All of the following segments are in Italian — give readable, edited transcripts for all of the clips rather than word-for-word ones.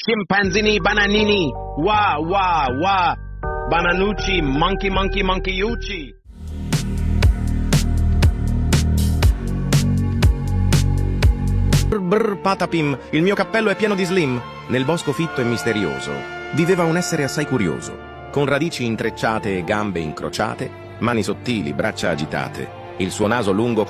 scimpanzini bananini, wa wa wa, bananucci, monkey monkey monkeyucci. Brr patapim, il mio cappello è pieno di slim. Nel bosco fitto e misterioso viveva un essere assai curioso, con radici intrecciate e gambe incrociate, mani sottili, braccia agitate, il suo naso lungo.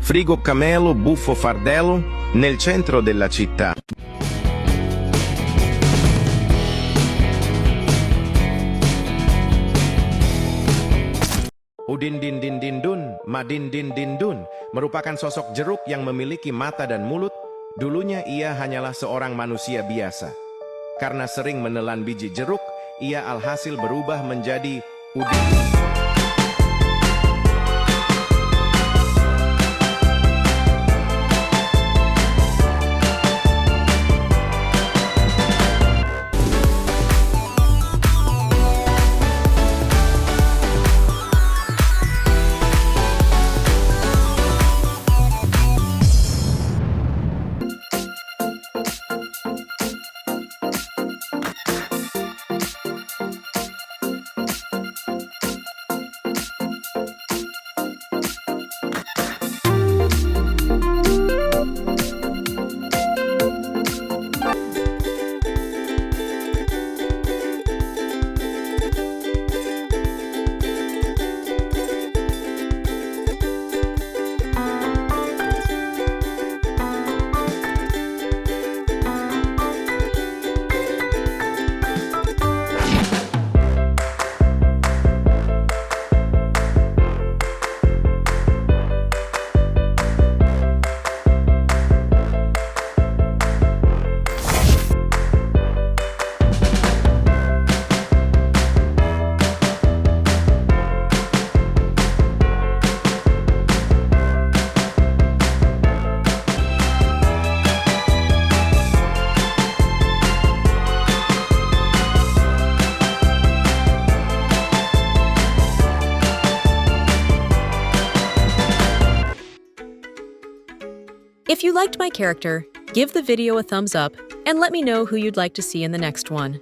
Frigo camelo, buffo fardello, nel centro della città. Udin din din din dun, madin din din dun, merupakan sosok jeruk yang memiliki mata dan mulut. Dulunya ia hanyalah seorang manusia biasa. Karena sering menelan biji jeruk, ia alhasil berubah menjadi udin. If you liked my character, give the video a thumbs up and let me know who you'd like to see in the next one.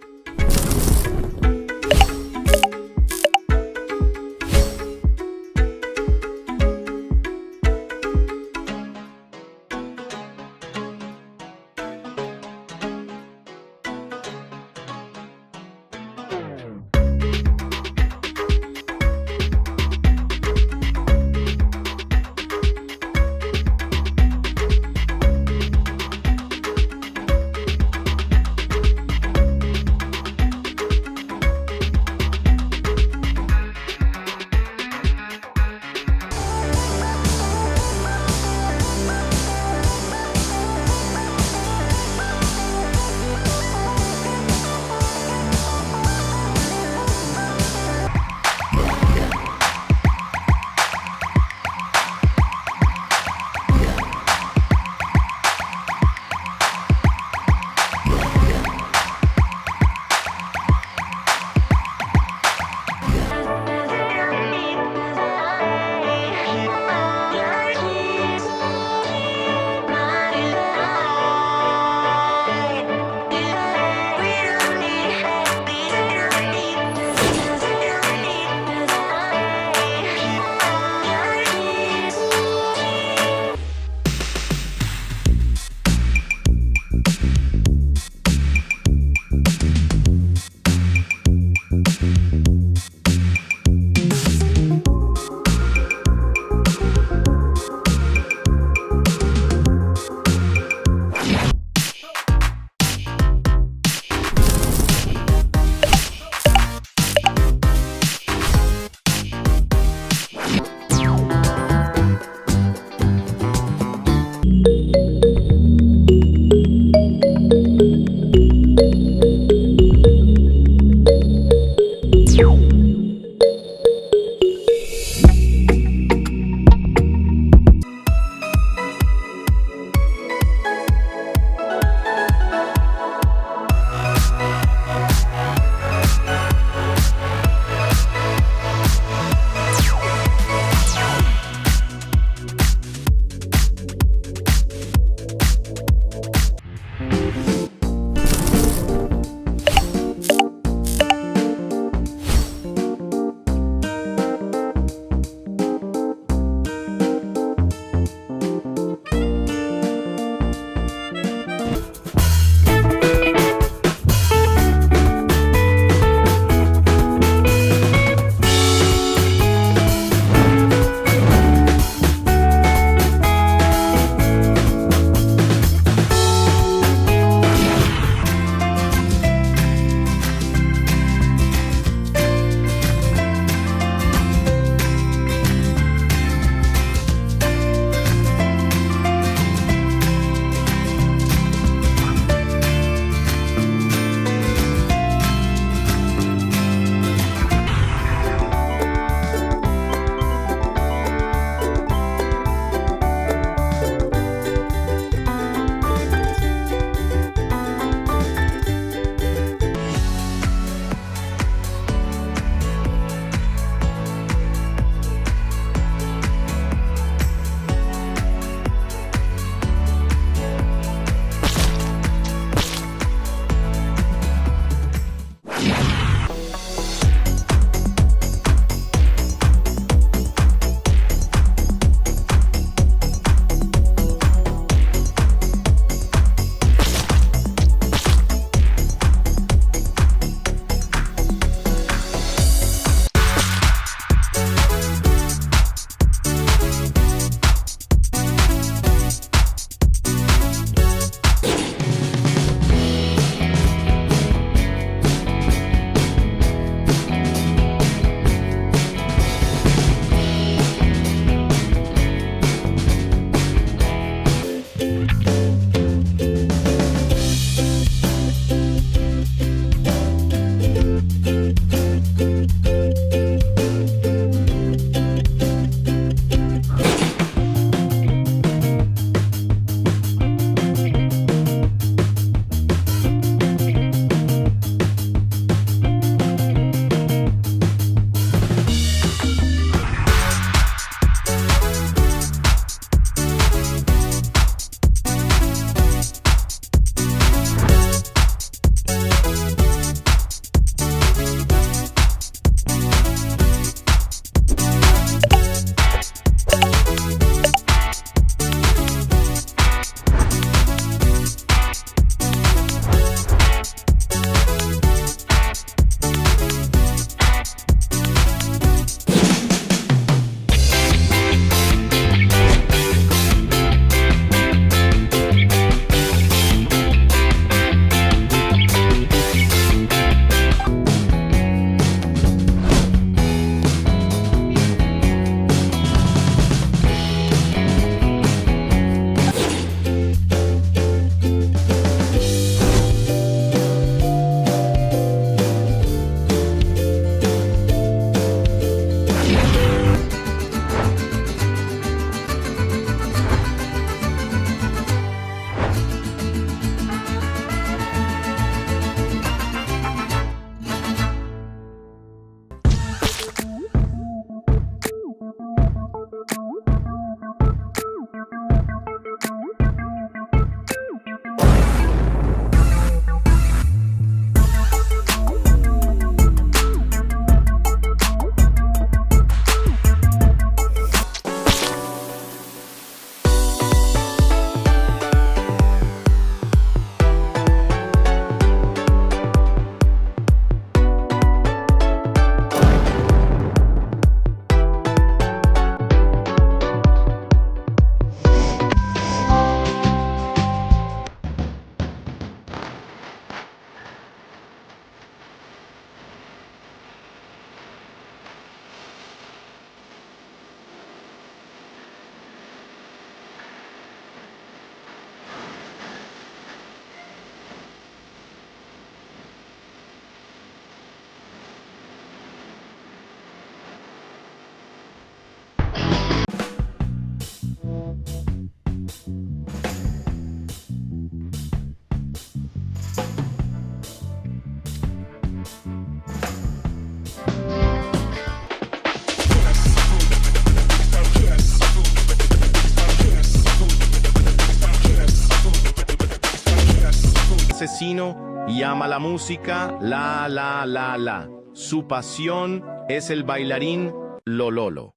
asesino llama la música la la la la. Su pasión es el bailarín Lololo.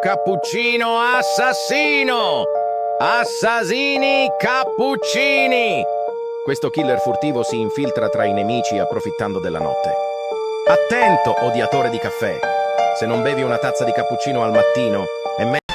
Cappuccino assassino! Assassini cappuccini! Questo killer furtivo si infiltra tra i nemici approfittando della notte. Attento, odiatore di caffè! Se non bevi una tazza di cappuccino al mattino, è meglio